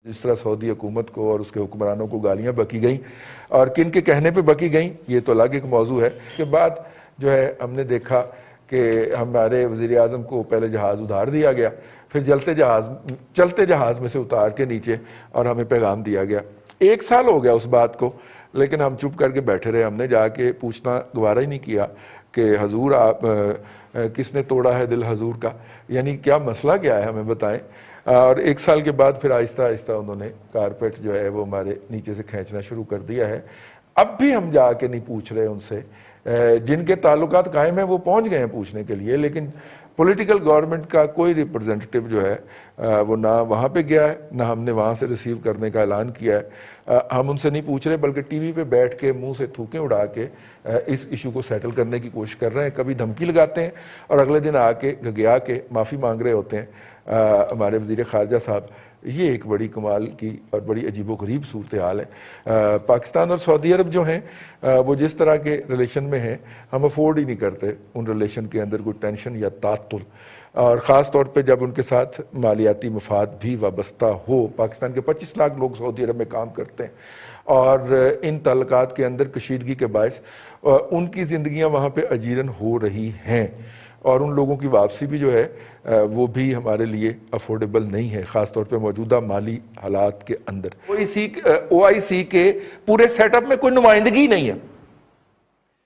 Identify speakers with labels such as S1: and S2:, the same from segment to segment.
S1: جس طرح سعودی حکومت کو اور اس کے حکمرانوں کو گالیاں بکی گئیں اور کن کے کہنے پہ بکی گئیں یہ تو الگ ایک موضوع ہے۔ اس کے بعد جو ہے ہم نے دیکھا کہ ہمارے وزیر اعظم کو پہلے جہاز ادھار دیا گیا، پھر چلتے جہاز میں سے اتار کے نیچے اور ہمیں پیغام دیا گیا۔ 1 سال ہو گیا اس بات کو، لیکن ہم چپ کر کے بیٹھے رہے، ہم نے جا کے پوچھنا گوارا ہی نہیں کیا کہ حضور آپ کس نے توڑا ہے دل حضور کا، یعنی کیا مسئلہ کیا ہے ہمیں بتائیں۔ اور 1 سال کے بعد پھر آہستہ آہستہ انہوں نے کارپیٹ جو ہے وہ ہمارے نیچے سے کھینچنا شروع کر دیا ہے۔ اب بھی ہم جا کے نہیں پوچھ رہے ان سے، جن کے تعلقات قائم ہیں وہ پہنچ گئے ہیں پوچھنے کے لیے، لیکن پولیٹیکل گورنمنٹ کا کوئی ریپرزینٹیو جو ہے وہ نہ وہاں پہ گیا ہے، نہ ہم نے وہاں سے ریسیو کرنے کا اعلان کیا ہے۔ ہم ان سے نہیں پوچھ رہے، بلکہ ٹی وی پہ بیٹھ کے منہ سے تھوکیں اڑا کے اس ایشو کو سیٹل کرنے کی کوشش کر رہے ہیں۔ کبھی دھمکی لگاتے ہیں اور اگلے دن آ کے گھگیا کے معافی مانگ رہے ہوتے ہیں ہمارے وزیر خارجہ صاحب۔ یہ ایک بڑی کمال کی اور بڑی عجیب و غریب صورتحال ہے۔ پاکستان اور سعودی عرب جو ہیں وہ جس طرح کے ریلیشن میں ہیں، ہم افورڈ ہی نہیں کرتے ان ریلیشن کے اندر کوئی ٹینشن یا تعطل، اور خاص طور پہ جب ان کے ساتھ مالیاتی مفاد بھی وابستہ ہو۔ پاکستان کے 25 لاکھ لوگ سعودی عرب میں کام کرتے ہیں، اور ان تعلقات کے اندر کشیدگی کے باعث ان کی زندگیاں وہاں پہ اجیرن ہو رہی ہیں، اور ان لوگوں کی واپسی بھی جو ہے وہ بھی ہمارے لیے افورڈیبل نہیں ہے، خاص طور پہ موجودہ مالی حالات کے اندر۔ او آئی سی کے پورے سیٹ اپ میں کوئی نمائندگی نہیں ہے،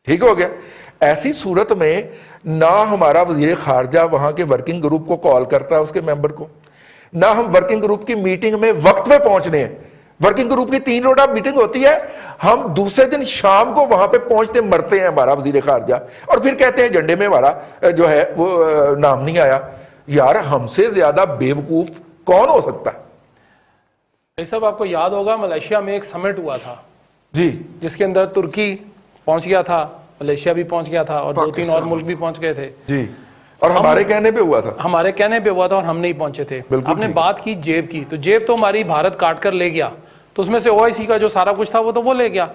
S1: ٹھیک ہو گیا۔ ایسی صورت میں نہ ہمارا وزیر خارجہ وہاں کے ورکنگ گروپ کو کال کرتا ہے، اس کے ممبر کو، نہ ہم ورکنگ گروپ کی میٹنگ میں وقت پہ پہنچنے ہیں۔ ورکنگ گروپ کی 3 روزہ میٹنگ ہوتی ہے، ہم دوسرے دن شام کو وہاں پہ پہنچتے مرتے ہیں ہمارا وزیر خارجہ، اور پھر کہتے ہیں ایجنڈے میں ہمارا جو ہے وہ نام نہیں آیا۔ یار ہم سے زیادہ بیوقوف کون ہو سکتا ہے؟
S2: صاحب آپ کو یاد ہوگا ملیشیا میں ایک سمٹ ہوا تھا
S1: جی،
S2: جس کے اندر ترکی پہنچ گیا تھا، ملیشیا بھی پہنچ گیا تھا، اور 2-3 اور ملک بھی پہنچ گئے تھے
S1: جی، اور ہمارے کہنے پہ ہوا تھا،
S2: ہمارے کہنے پہ ہوا تھا، اور ہم نہیں پہنچے تھے۔ آپ نے بات کی جیب کی، تو جیب تو ہماری بھارت کاٹ کر لے گیا، تو اس میں سے او آئی سی کا جو سارا کچھ تھا وہ تو وہ لے گیا۔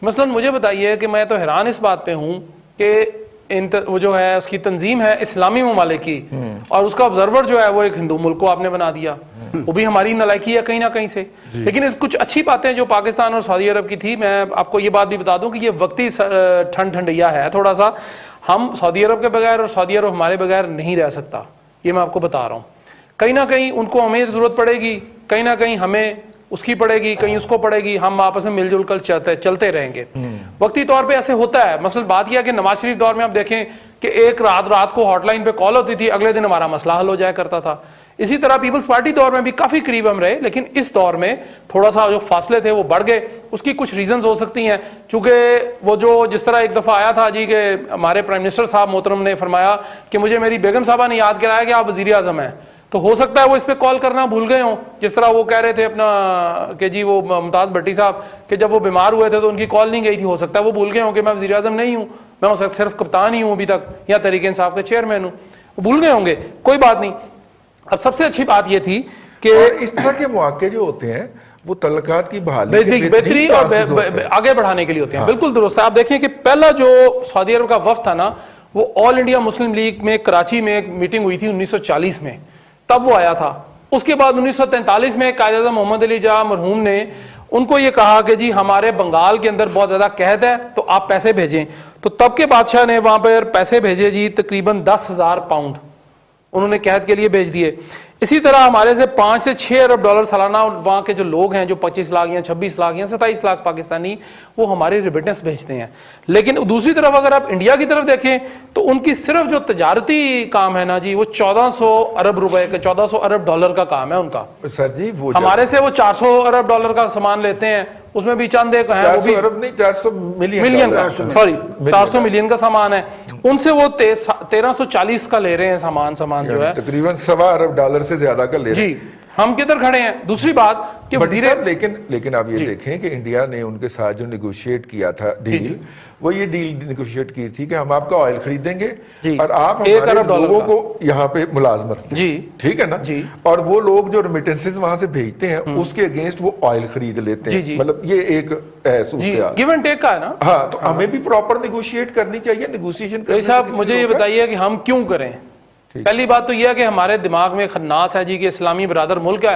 S2: مثلا مجھے بتائیے کہ میں تو حیران اس بات پہ ہوں کہ وہ جو ہے اس کی تنظیم ہے اسلامی ممالک کی، اور اس کا آبزرور جو ہے وہ ایک ہندو ملک کو آپ نے بنا دیا، وہ بھی ہماری نالائکی ہے کہیں نہ کہیں سے۔ لیکن کچھ اچھی باتیں جو پاکستان اور سعودی عرب کی تھی، میں آپ کو یہ بات بھی بتا دوں کہ یہ وقتی ٹھنڈیا ہے تھوڑا سا، ہم سعودی عرب کے بغیر اور سعودی عرب ہمارے بغیر نہیں رہ سکتا، یہ میں آپ کو بتا رہا ہوں۔ کہیں نہ کہیں ان کو ہمیں ضرورت پڑے گی، کہیں نہ کہیں ہمیں اس کی پڑے گی، کہیں اس کو پڑے گی، ہم آپس میں مل جل کر چلتے رہیں گے۔ وقتی طور پہ ایسے ہوتا ہے، مثلا بات یہ ہے کہ نواز شریف دور میں آپ دیکھیں کہ ایک رات کو ہاٹ لائن پہ کال ہوتی تھی، اگلے دن ہمارا مسئلہ حل ہو جایا کرتا تھا۔ اسی طرح پیپلز پارٹی دور میں بھی کافی قریب ہم رہے، لیکن اس دور میں تھوڑا سا جو فاصلے تھے وہ بڑھ گئے۔ اس کی کچھ ریزنز ہو سکتی ہیں، چونکہ وہ جو جس طرح ایک دفعہ آیا تھا جی کہ ہمارے پرائم منسٹر صاحب محترم نے فرمایا کہ مجھے میری بیگم صاحبہ نے یاد کرایا کہ آپ وزیر اعظم ہیں، تو ہو سکتا ہے وہ اس پہ کال کرنا بھول گئے ہوں، جس طرح وہ کہہ رہے تھے اپنا کہ جی وہ ممتاز بھٹی صاحب کہ جب وہ بیمار ہوئے تھے تو ان کی کال نہیں گئی تھی، ہو سکتا ہے وہ بھول گئے ہوں کہ میں وزیر اعظم نہیں ہوں، میں ہو سکتا صرف کپتان ہی ہوں ابھی تک، یا تحریک انصاف کے چیئرمین ہوں، وہ بھول گئے ہوں گے، کوئی بات نہیں۔ اب سب سے اچھی بات یہ تھی کہ
S1: اس طرح کے مواقع جو ہوتے ہیں وہ تعلقات کی
S2: بہتری اور آگے بڑھانے کے لیے ہوتے ہیں، بالکل درست ہے۔ آپ دیکھیں کہ پہلا جو سعودی عرب کا وفد تھا نا، وہ آل انڈیا مسلم لیگ میں کراچی میں ایک میٹنگ ہوئی تھی 1940 میں، تب وہ آیا تھا۔ اس کے بعد 1943 میں قائد اعظم محمد علی جناح مرحوم نے ان کو یہ کہا کہ جی ہمارے بنگال کے اندر بہت زیادہ قحط ہے تو آپ پیسے بھیجیں، تو تب کے بادشاہ نے وہاں پر پیسے بھیجے جی تقریباً 10,000 پاؤنڈ انہوں نے قحط کے لیے بھیج دیے۔ اسی طرح ہمارے سے 5 سے 6 ارب ڈالر سالانہ وہاں کے جو لوگ ہیں، جو 25 لاکھ یا 26 لاکھ یا 27 لاکھ پاکستانی، وہ ہمارے ریمیٹنس بھیجتے ہیں۔ لیکن دوسری طرف اگر آپ انڈیا کی طرف دیکھیں تو ان کی صرف جو تجارتی کام ہے نا جی، وہ 1400 ارب روپے کا، 1400 ارب ڈالر کا کام ہے ان کا۔
S1: سر جی وہ
S2: ہمارے سے وہ 400 ارب ڈالر کا سامان لیتے ہیں، اس میں بھی چند ایک ہیں،
S1: 400 ارب نہیں 400 ملین
S2: کا، سوری 400 ملین کا سامان ہے، ان سے وہ 1340 کا لے رہے ہیں سامان جو ہے،
S1: تقریباً 1.25 ارب ڈالر سے زیادہ کا لے رہے ہیں۔
S2: جی ہم کدھر کھڑے ہیں؟ دوسری بات کہ
S1: لیکن آپ یہ دیکھیں کہ انڈیا نے ان کے ساتھ جو نیگوشیٹ کیا تھا ڈیل، وہ یہ ڈیل نیگوشیٹ کی تھی کہ ہم آپ کا آئل خرید دیں گے اور آپ ہمارے لوگوں کو یہاں پہ ملازمت دیں، ٹھیک ہے نا، اور وہ لوگ جو ریمیٹنسز وہاں سے بھیجتے ہیں اس کے اگینسٹ وہ آئل خرید لیتے ہیں، مطلب یہ ایک صورتحال
S2: گیو اینڈ ٹیک کا ہے نا۔
S1: ہاں، تو ہمیں بھی پراپر نیگوشیٹ کرنی چاہیے، نیگوشیشن کرنی چاہیے۔
S2: صاحب مجھے یہ بتائیے کہ ہم کیوں کریں؟ پہلی بات تو یہ ہے کہ ہمارے دماغ میں خناس ہے جی کہ اسلامی برادر ملک ہے،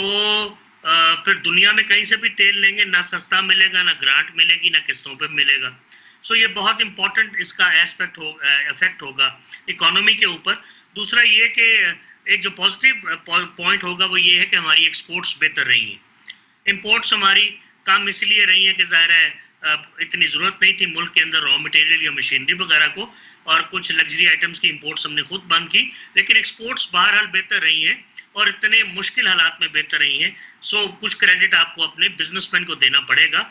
S3: تو پھر دنیا میں کہیں سے بھی تیل لیں گے نہ سستا ملے گا، نہ گرانٹ ملے گی، نہ قسطوں پہ ملے گا. سو یہ بہت امپورٹنٹ اس کا افیکٹ ہوگا اکانومی کے اوپر. دوسرا یہ کہ ایک جو پازیٹیو پوائنٹ ہوگا وہ یہ ہے کہ ہماری ایکسپورٹس بہتر رہی ہیں. امپورٹس ہماری کام اس لیے رہی ہیں کہ ظاہر ہے اتنی ضرورت نہیں تھی ملک کے اندر را مٹیریل یا مشینری وغیرہ کو، اور کچھ لگژری آئٹمس کی امپورٹس ہم نے خود بند کی، لیکن ایکسپورٹس بہرحال بہتر رہی ہیں اور اتنے مشکل حالات میں بہتر رہی ہیں. سو کچھ کریڈٹ آپ کو اپنے بزنس مین کو دینا پڑے گا.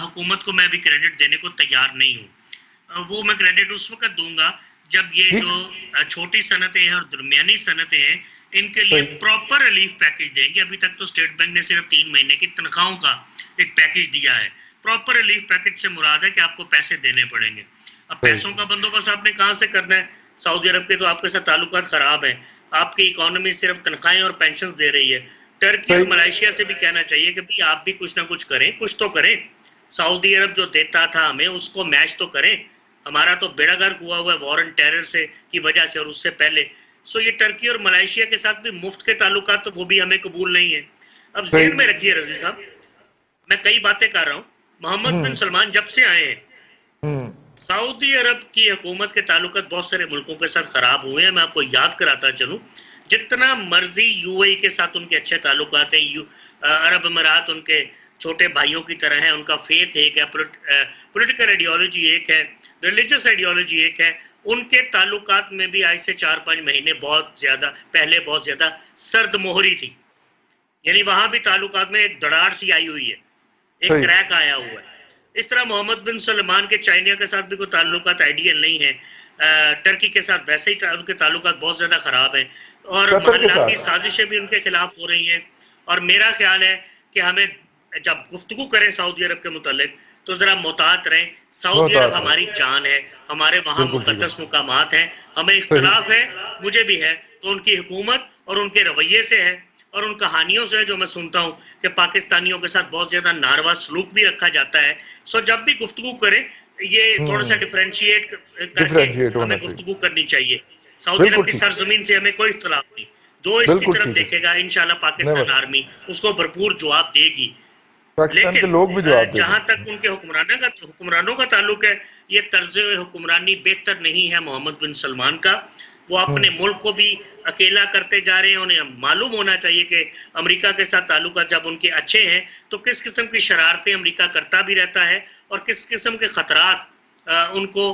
S3: حکومت کو میں ابھی کریڈٹ دینے کو تیار نہیں ہوں. وہ میں کریڈٹ اس وقت دوں گا جب یہ جو چھوٹی صنعتیں ہیں اور درمیانی صنعتیں ہیں ان کے لیے پراپر ریلیف پیکج دیں گے. ابھی تک تو اسٹیٹ بینک نے صرف 3 مہینے کی تنخواہوں کا ایک پیکج دیا ہے. پراپر ریلیف پیکج سے مراد ہے کہ آپ کو پیسے دینے پڑیں گے. اب پیسوں کا بندوبست آپ نے کہاں سے کرنا ہے؟ سعودی عرب کے تو آپ کے ساتھ تعلقات خراب ہیں، آپ کی اکانومی صرف تنخواہیں اور پینشنز دے رہی ہے. ٹرکی اور ملائیشیا سے بھی کہنا چاہیے کہ بھئی آپ بھی کچھ نہ کچھ کریں، کچھ تو کریں. سعودی عرب جو دیتا تھا ہمیں اس کو میچ تو کریں. ہمارا تو بیڑا غرق ہوا ہوا ہے وار اینڈ ٹیرر سے کی وجہ سے اور اس سے پہلے. سو یہ ٹرکی اور ملائیشیا کے ساتھ بھی مفت کے تعلقات تو وہ بھی ہمیں قبول نہیں ہیں. اب ذہن میں رکھیے رضی صاحب، میں کئی باتیں کر رہا ہوں. محمد بن سلمان جب سے آئے ہیں سعودی عرب کی حکومت کے تعلقات بہت سارے ملکوں کے ساتھ خراب ہوئے ہیں. میں آپ کو یاد کراتا چلوں، جتنا مرضی یو اے ای کے ساتھ ان کے اچھے تعلقات ہیں، عرب امارات ان کے چھوٹے بھائیوں کی طرح ہیں، ان کا فیتھ ایک ہے، پولیٹیکل آئیڈیالوجی ایک ہے، ریلیجس آئیڈیالوجی ایک ہے. ان کے تعلقات میں بھی آج سے 4-5 مہینے بہت زیادہ سرد مہری تھی. یعنی وہاں بھی تعلقات میں ایک دڑاڑ سی آئی ہوئی ہے، ایک کریک آیا ہوا ہے. اس طرح محمد بن سلمان کے چائنا کے ساتھ بھی کوئی تعلقات آئیڈیل نہیں ہیں. ٹرکی کے ساتھ ویسے ہی ان کے تعلقات بہت زیادہ خراب ہیں اور محلاتی سازشیں بھی ان کے خلاف ہو رہی ہیں. اور میرا خیال ہے کہ ہمیں جب گفتگو کریں سعودی عرب کے متعلق تو ذرا محتاط رہیں. سعودی عرب ہماری جان ہے، ہمارے وہاں مقدس مقامات ہیں. ہمیں اختلاف ہے، مجھے بھی ہے، تو ان کی حکومت اور ان کے رویے سے ہے اور ان کہانیوں سے جو میں سنتا ہوں کہ پاکستانیوں کے ساتھ بہت زیادہ ناروا سلوک بھی رکھا جاتا ہے. سو جب بھی گفتگو کریں یہ تھوڑا سا ڈیفرینشیٹ کر کے ہمیں گفتگو کرنی چاہیے. سعودی عرب کی سرزمین سے ہمیں کوئی اختلاف نہیں. جو اس کی طرف دیکھے گا انشاءاللہ پاکستان آرمی اس کو بھرپور جواب دے گی. لیکن جہاں تک ان کے حکمرانوں کا تعلق ہے، یہ طرز حکمرانی بہتر نہیں ہے محمد بن سلمان کا. وہ اپنے ملک کو بھی اکیلا کرتے جا رہے ہیں. انہیں معلوم ہونا چاہیے کہ امریکہ کے ساتھ تعلقات جب ان کے اچھے ہیں تو کس قسم کی شرارتیں امریکہ کرتا بھی رہتا ہے اور کس قسم کے خطرات ان کو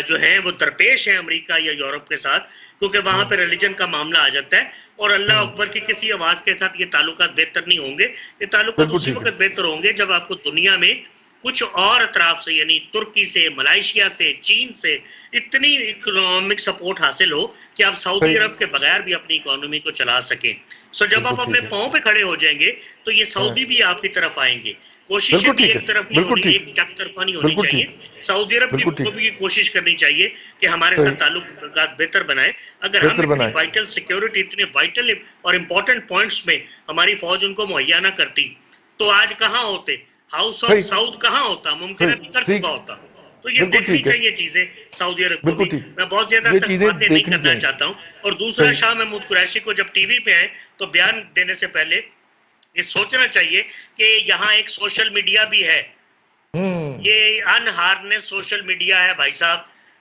S3: جو ہیں وہ درپیش ہیں امریکہ یا یورپ کے ساتھ، کیونکہ وہاں پہ ریلیجن کا معاملہ آ جاتا ہے. اور اللہ اکبر کی کسی آواز کے ساتھ یہ تعلقات بہتر نہیں ہوں گے. یہ تعلقات اسی وقت بہتر ہوں گے جب آپ کو دنیا میں کچھ اور اطراف سے، یعنی ترکی سے، ملائیشیا سے، چین سے اتنی اکنامک سپورٹ حاصل ہو کہ آپ سعودی عرب کے بغیر بھی اپنی اکانومی کو چلا سکیں. سو جب آپ اپنے پاؤں پہ کھڑے ہو جائیں گے تو یہ سعودی بھی آپ کی طرف آئیں گے. کوششیں بھی ایک طرف نہیں ہونی، ایک یک طرفہ نہیں ہونی چاہیے. سعودی عرب کو بھی کوشش کرنی چاہیے کہ ہمارے ساتھ تعلقات بہتر بنائے. اگر ہم اتنی وائٹل سیکیورٹی، اتنے وائٹل اور امپورٹنٹ پوائنٹس میں ہماری فوج ان کو مہیا نہ کرتی تو آج کہاں ہوتے؟ ہاؤس آف سعود کہاں ہوتا؟ ممکن ہے کر چکا ہوتا. تو یہ دیکھنی چاہیے چیزیں سعودی عرب کو بھی. میں بہت زیادہ سخت باتیں نہیں کرنا چاہتا ہوں. اور دوسرا، شاہ محمود قریشی کو جب ٹی وی پہ آئے تو بیان دینے سے پہلے یہ سوچنا چاہیے کہ یہاں ایک سوشل میڈیا بھی ہے. یہ انہارنس سوشل میڈیا ہے بھائی صاحب،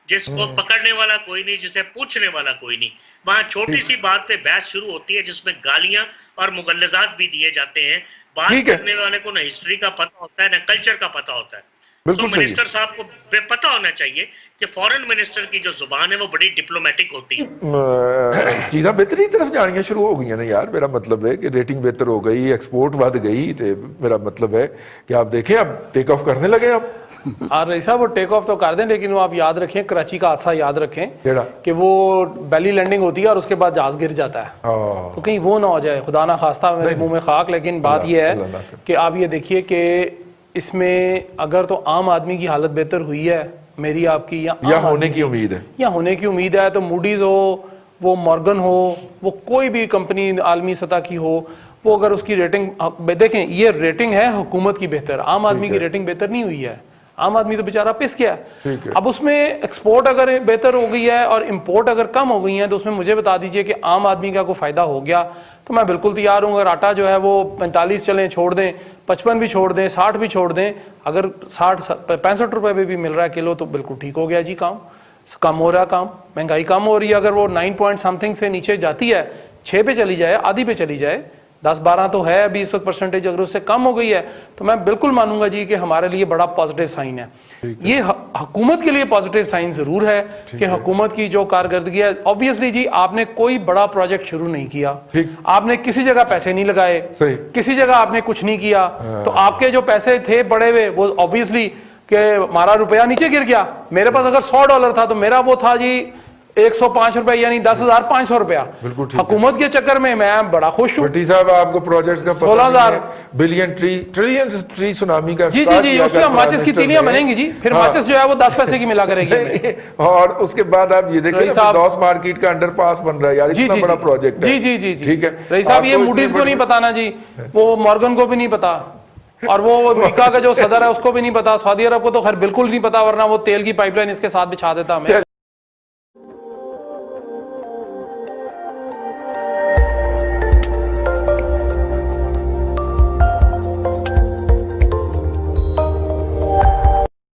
S3: جس کو پکڑنے والا کوئی نہیں، جسے پوچھنے والا کوئی نہیں. وہاں چھوٹی سی بات پہ بحث شروع ہوتی ہے جس میں گالیاں اور مغلظات بھی دیے جاتے ہیں. بات کرنے والے کو نہ ہسٹری کا پتہ ہوتا ہے نہ کلچر کا پتہ ہوتا ہے. تو منسٹر صاحب کو بے پتہ ہونا چاہیے کہ فورن منسٹر کی جو زبان ہے وہ بڑی ڈپلومیٹک ہوتی ہے.
S1: چیزاں بہتری طرف جانیاں شروع ہو گئی ہیں نا یار. میرا مطلب ہے کہ ریٹنگ بہتر ہو گئی، ایکسپورٹ بڑھ گئی. میرا مطلب ہے کہ آپ دیکھیں اب ٹیک آف کرنے لگے. اب
S2: رئیس صاحب وہ ٹیک آف تو کر دیں، لیکن وہ آپ یاد رکھیں کراچی کا حادثہ یاد رکھیں کہ وہ بیلی لینڈنگ ہوتی ہے اور اس کے بعد جہاز گر جاتا ہے. تو کہیں وہ نہ ہو جائے، خدا نہ خواستہ میرے منہ میں خاک. لیکن بات یہ ہے کہ آپ یہ دیکھیے کہ اس میں اگر تو عام آدمی کی حالت بہتر ہوئی ہے میری آپ کی یا
S1: ہونے کی امید ہے،
S2: یا ہونے کی امید ہے، تو موڈیز ہو، وہ مورگن ہو، وہ کوئی بھی کمپنی عالمی سطح کی ہو، وہ اگر اس کی ریٹنگ دیکھیں، یہ ریٹنگ ہے حکومت کی بہتر، عام آدمی کی ریٹنگ بہتر نہیں ہوئی ہے. عام آدمی تو بیچارہ پس گیا
S1: ٹھیک ہے۔
S2: اب اس میں ایکسپورٹ اگر بہتر ہو گئی ہے اور امپورٹ اگر کم ہو گئی ہیں تو اس میں مجھے بتا دیجئے کہ عام آدمی کا کوئی فائدہ ہو گیا تو میں بالکل تیار ہوں. اگر آٹا جو ہے وہ 45 چلیں چھوڑ دیں, 55 بھی چھوڑ دیں, 60 بھی چھوڑ دیں, اگر 65 روپے پہ بھی مل رہا ہے کلو تو بالکل ٹھیک ہو گیا جی. کم ہو رہا ہے, کام مہنگائی کم ہو رہی ہے. اگر وہ 9 پوائنٹ سم تھنگ سے نیچے جاتی ہے, 6 پہ چلی جائے, آدھی پہ چلی جائے, 10-12 تو ہے ابھی اس وقت پرسنٹیج, اگر اس سے کم ہو گئی ہے تو میں بالکل مانوں گا جی کہ ہمارے لیے بڑا پازیٹیو سائن ہے. یہ حکومت کے لیے پازیٹیو سائن ضرور ہے کہ حکومت کی جو کارکردگی ہے. آبویسلی جی آپ نے کوئی بڑا پروجیکٹ شروع نہیں کیا, آپ نے کسی جگہ پیسے نہیں لگائے, کسی جگہ آپ نے کچھ نہیں کیا, تو آپ کے جو پیسے تھے بڑے ہوئے وہ آبویسلی کہ ہمارا روپیہ نیچے گر گیا. میرے پاس اگر $100 تھا تو میرا وہ تھا جی 105 روپے, یعنی 10,500 روپیہ. حکومت کے چکر میں میں بڑا خوش ہوں.
S1: بھٹی صاحب آپ کو پروجیکٹس کا
S2: 16,000
S1: بلین ٹری سونامی کا
S2: جی جی جی, اس میں ماچس کی تیلیاں بنیں گی جی, پھر ماچس جو ہے وہ 10 پیسے کی ملا کرے گی.
S1: اور اس کے بعد آپ یہ دیکھیں فردوس مارکیٹ کا انڈر پاس بن رہا ہے یار, اتنا بڑا پروجیکٹ ہے.
S2: جی جی جی
S1: ٹھیک ہے
S2: رئیس صاحب, یہ موڈیز کو نہیں پتا نا جی, وہ مورگن کو بھی نہیں پتا, اور وہ میکا کا جو صدر ہے اس کو بھی نہیں پتا, سعودی عرب کو تو خیر بالکل نہیں پتا, ورنہ وہ تیل کی پائپ لائن اس کے ساتھ بچھا دیتا ہمیں.